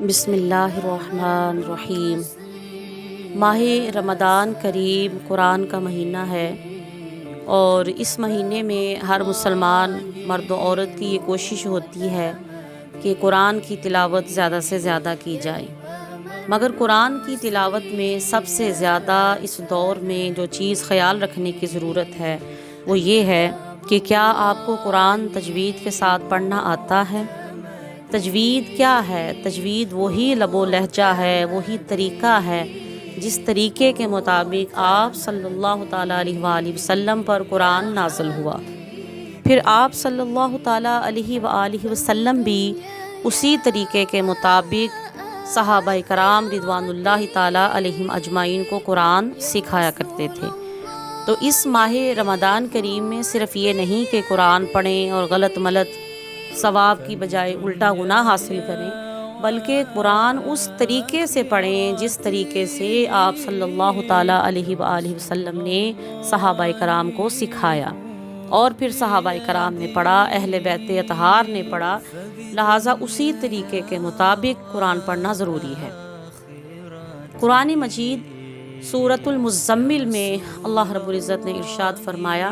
بسم اللہ الرحمن الرحیم۔ ماہ رمضان کریم قرآن کا مہینہ ہے، اور اس مہینے میں ہر مسلمان مرد و عورت کی یہ کوشش ہوتی ہے کہ قرآن کی تلاوت زیادہ سے زیادہ کی جائے۔ مگر قرآن کی تلاوت میں سب سے زیادہ اس دور میں جو چیز خیال رکھنے کی ضرورت ہے وہ یہ ہے کہ کیا آپ کو قرآن تجوید کے ساتھ پڑھنا آتا ہے؟ تجوید کیا ہے؟ تجوید وہی لب و لہجہ ہے، وہی طریقہ ہے جس طریقے کے مطابق آپ صلی اللہ تعالیٰ علیہ وآلہ وسلم پر قرآن نازل ہوا۔ پھر آپ صلی اللہ تعالیٰ علیہ وآلہ وسلم بھی اسی طریقے کے مطابق صحابہ کرام رضوان اللہ تعالیٰ علیہم اجمعین کو قرآن سکھایا کرتے تھے۔ تو اس ماہ رمضان کریم میں صرف یہ نہیں کہ قرآن پڑھیں اور غلط ملط ثواب کی بجائے الٹا گناہ حاصل کریں، بلکہ قرآن اس طریقے سے پڑھیں جس طریقے سے آپ صلی اللہ تعالیٰ علیہ وآلہ وسلم نے صحابہ کرام کو سکھایا، اور پھر صحابہ کرام نے پڑھا، اہل بیت اطہار نے پڑھا، لہٰذا اسی طریقے کے مطابق قرآن پڑھنا ضروری ہے۔ قرآن مجید سورۃ المزمل میں اللہ رب العزت نے ارشاد فرمایا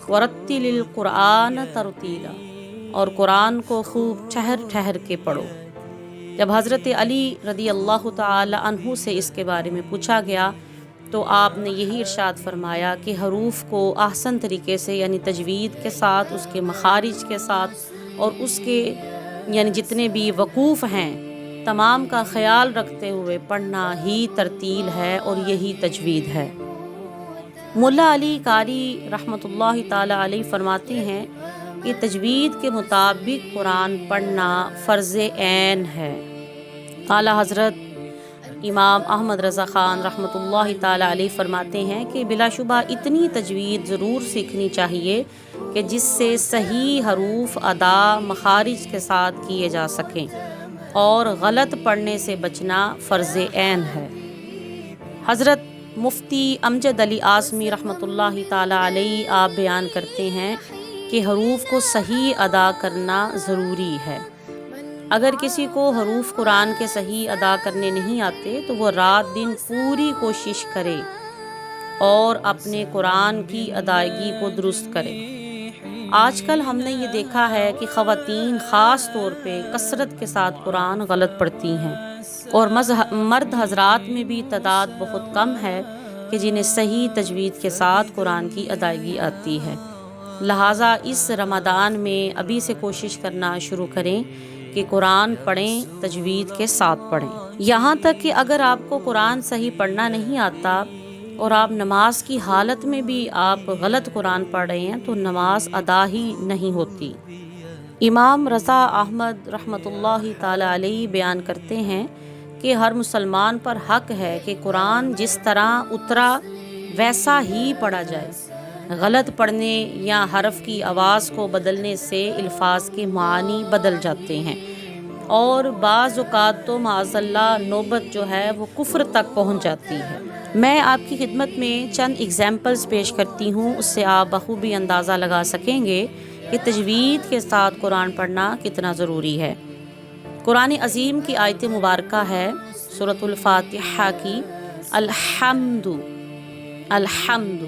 وَرَتِّلِ الْقُرْآنَ تَرْتِیلًا، اور قرآن کو خوب ٹھہر ٹھہر کے پڑھو۔ جب حضرت علی رضی اللہ تعالی عنہ سے اس کے بارے میں پوچھا گیا تو آپ نے یہی ارشاد فرمایا کہ حروف کو احسن طریقے سے یعنی تجوید کے ساتھ، اس کے مخارج کے ساتھ، اور اس کے یعنی جتنے بھی وقوف ہیں تمام کا خیال رکھتے ہوئے پڑھنا ہی ترتیل ہے اور یہی تجوید ہے۔ ملا علی قاری رحمۃ اللہ تعالی علیہ فرماتے ہیں کہ تجوید کے مطابق قرآن پڑھنا فرض عین ہے۔ اعلیٰ حضرت امام احمد رضا خان رحمۃ اللہ تعالی علیہ فرماتے ہیں کہ بلا شبہ اتنی تجوید ضرور سیکھنی چاہیے کہ جس سے صحیح حروف ادا مخارج کے ساتھ کیے جا سکیں، اور غلط پڑھنے سے بچنا فرض عین ہے۔ حضرت مفتی امجد علی اعظمی رحمۃ اللہ تعالی علیہ آپ بیان کرتے ہیں کہ حروف کو صحیح ادا کرنا ضروری ہے۔ اگر کسی کو حروف قرآن کے صحیح ادا کرنے نہیں آتے تو وہ رات دن پوری کوشش کرے اور اپنے قرآن کی ادائیگی کو درست کرے۔ آج کل ہم نے یہ دیکھا ہے کہ خواتین خاص طور پہ کثرت کے ساتھ قرآن غلط پڑھتی ہیں، اور مرد حضرات میں بھی تعداد بہت کم ہے کہ جنہیں صحیح تجوید کے ساتھ قرآن کی ادائیگی آتی ہے۔ لہٰذا اس رمضان میں ابھی سے کوشش کرنا شروع کریں کہ قرآن پڑھیں، تجوید کے ساتھ پڑھیں۔ یہاں تک کہ اگر آپ کو قرآن صحیح پڑھنا نہیں آتا اور آپ نماز کی حالت میں بھی آپ غلط قرآن پڑھ رہے ہیں تو نماز ادا ہی نہیں ہوتی۔ امام رضا احمد رحمۃ اللہ تعالی علیہ بیان کرتے ہیں کہ ہر مسلمان پر حق ہے کہ قرآن جس طرح اترا ویسا ہی پڑھا جائے۔ غلط پڑھنے یا حرف کی آواز کو بدلنے سے الفاظ کے معنی بدل جاتے ہیں، اور بعض اوقات تو معاذ اللہ نوبت جو ہے وہ کفر تک پہنچ جاتی ہے۔ میں آپ کی خدمت میں چند ایگزامپلز پیش کرتی ہوں، اس سے آپ بخوبی اندازہ لگا سکیں گے کہ تجوید کے ساتھ قرآن پڑھنا کتنا ضروری ہے۔ قرآن عظیم کی آیت مبارکہ ہے سورۃ الفاتحہ کی الحمد۔ الحمد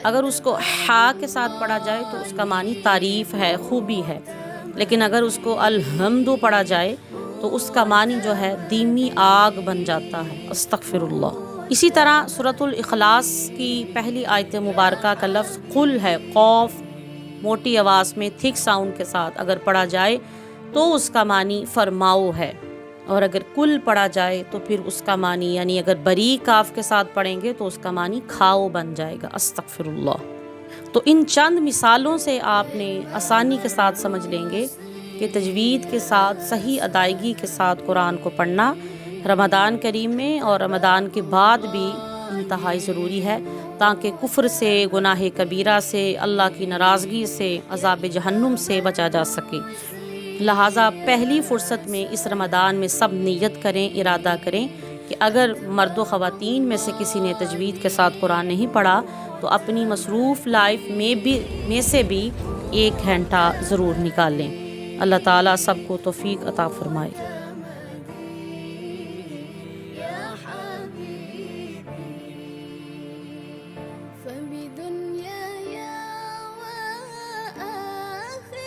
اگر اس کو ہا کے ساتھ پڑھا جائے تو اس کا معنی تعریف ہے، خوبی ہے، لیکن اگر اس کو الحمد پڑھا جائے تو اس کا معنی جو ہے دھیمی آگ بن جاتا ہے، استغفر اللہ۔ اسی طرح سورۃ الاخلاص کی پہلی آیت مبارکہ کا لفظ قل ہے، قوف موٹی آواز میں تھک ساؤنڈ کے ساتھ اگر پڑھا جائے تو اس کا معنی فرماؤ ہے، اور اگر کل پڑھا جائے تو پھر اس کا معنی یعنی اگر بریک کاف کے ساتھ پڑھیں گے تو اس کا معنی کھاؤ بن جائے گا، استغفر اللہ۔ تو ان چند مثالوں سے آپ نے آسانی کے ساتھ سمجھ لیں گے کہ تجوید کے ساتھ صحیح ادائیگی کے ساتھ قرآن کو پڑھنا رمضان کریم میں اور رمضان کے بعد بھی انتہائی ضروری ہے، تاکہ کفر سے، گناہ کبیرہ سے، اللہ کی ناراضگی سے، عذاب جہنم سے بچا جا سکے۔ لہٰذا پہلی فرصت میں اس رمضان میں سب نیت کریں، ارادہ کریں کہ اگر مرد و خواتین میں سے کسی نے تجوید کے ساتھ قرآن نہیں پڑھا تو اپنی مصروف لائف میں سے بھی 1 گھنٹہ ضرور نکال لیں۔ اللہ تعالیٰ سب کو توفیق عطا فرمائے۔